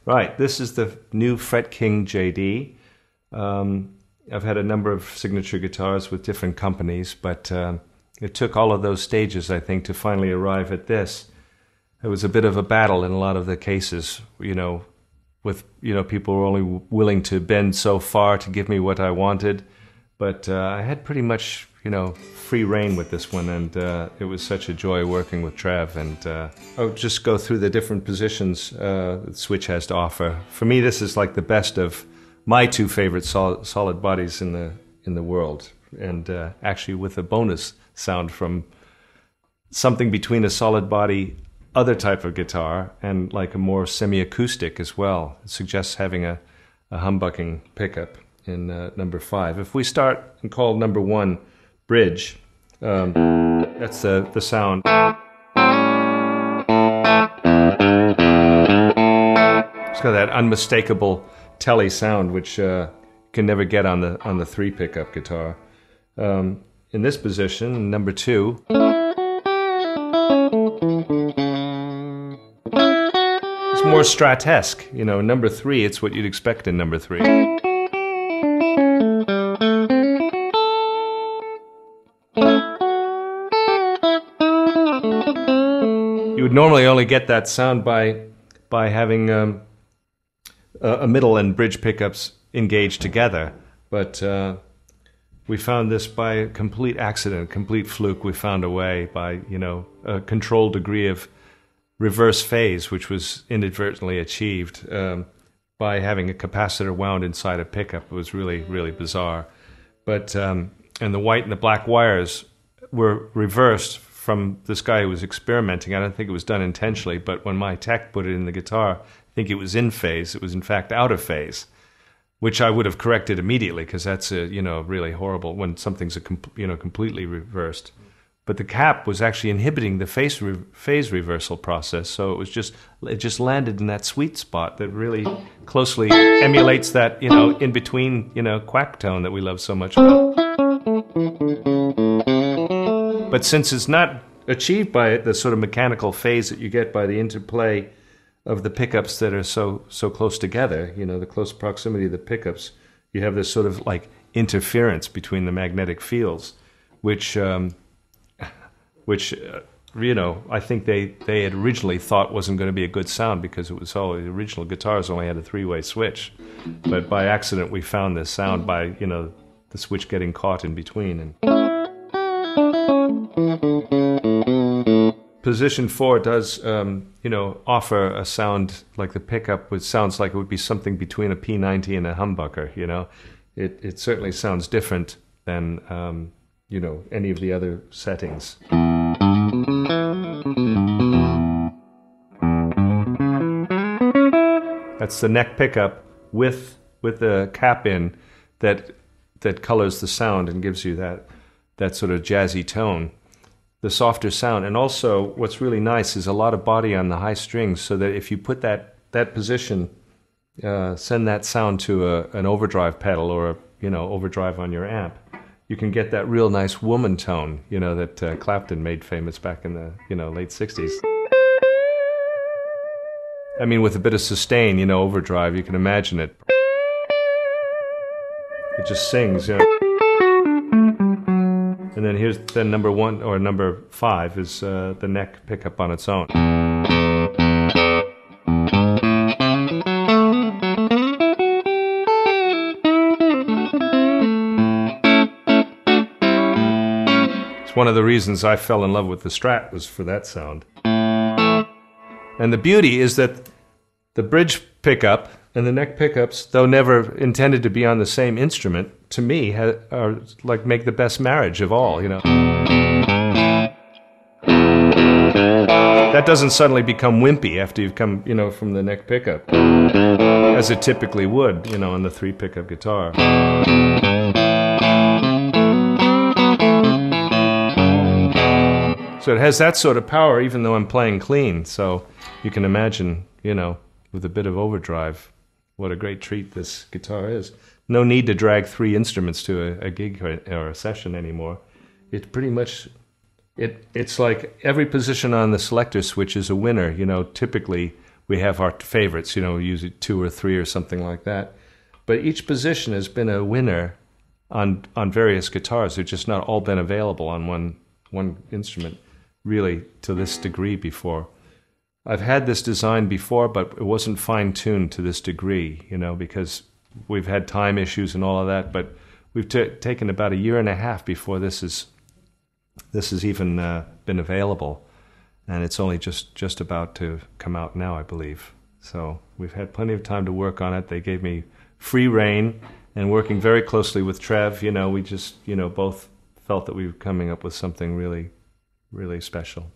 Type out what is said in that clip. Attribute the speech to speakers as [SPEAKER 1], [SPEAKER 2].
[SPEAKER 1] Right, this is the new Fret King JD. I've had a number of signature guitars with different companies, but it took all of those stages, I think, to finally arrive at this. It was a bit of a battle in a lot of the cases, people were only willing to bend so far to give me what I wanted, but I had pretty much, free reign with this one, and it was such a joy working with Trev. And I'll just go through the different positions the Switch has to offer. For me, this is like the best of my two favorite solid bodies in the world, and actually with a bonus sound from something between a solid body other type of guitar and like a more semi-acoustic as well. It suggests having a humbucking pickup in number 5. If we start and call number 1 bridge, that's the sound. It's got that unmistakable telly sound, which you can never get on the 3 pickup guitar. In this position, number 2, it's more Strat-esque. Number 3, it's what you'd expect in number 3. You would normally only get that sound by having a middle and bridge pickups engaged together, but we found this by a complete accident, complete fluke. We found a way by a controlled degree of reverse phase, which was inadvertently achieved by having a capacitor wound inside a pickup. It was really, really bizarre. But and the white and the black wires were reversed from this guy who was experimenting. I don't think it was done intentionally, but when my tech put it in the guitar, I think it was in phase. It was in fact out of phase, which I would have corrected immediately, because that's really horrible when something's completely reversed. But the cap was actually inhibiting the phase reversal process, so it just landed in that sweet spot that really closely emulates that in between quack tone that we love so much about. But since it's not achieved by the sort of mechanical phase that you get by the interplay of the pickups that are so close together, the close proximity of the pickups, you have this sort of like interference between the magnetic fields, which I think they had originally thought wasn't going to be a good sound, because it was the original guitars only had a 3-way switch. But by accident we found this sound by the switch getting caught in between. And position 4 does offer a sound like the pickup, which sounds like it would be something between a P90 and a humbucker. It certainly sounds different than any of the other settings. That's the neck pickup with the cap in that colors the sound and gives you that sort of jazzy tone, the softer sound. And also what's really nice is a lot of body on the high strings, so that if you put that position, send that sound to an overdrive pedal or overdrive on your amp, you can get that real nice woman tone, that Clapton made famous back in the late 60s. I mean, with a bit of sustain, overdrive, you can imagine it. It just sings, And then here's number 1 or number 5 is the neck pickup on its own. One of the reasons I fell in love with the Strat was for that sound. And the beauty is that the bridge pickup and the neck pickups, though never intended to be on the same instrument, to me are like make the best marriage of all. that doesn't suddenly become wimpy after you've come, from the neck pickup, as it typically would, on the 3 pickup guitar. So it has that sort of power, even though I'm playing clean. So you can imagine, with a bit of overdrive, what a great treat this guitar is. No need to drag 3 instruments to a gig or a session anymore. It pretty much, it's like every position on the selector switch is a winner. Typically we have our favorites, usually 2 or 3 or something like that. But each position has been a winner on various guitars. They've just not all been available on one instrument really to this degree before. I've had this design before, but it wasn't fine-tuned to this degree, because we've had time issues and all of that. But we've taken about 1.5 years before this has even been available, and it's only just about to come out now, I believe. So we've had plenty of time to work on it. They gave me free rein, and working very closely with Trev, we just both felt that we were coming up with something really, really special.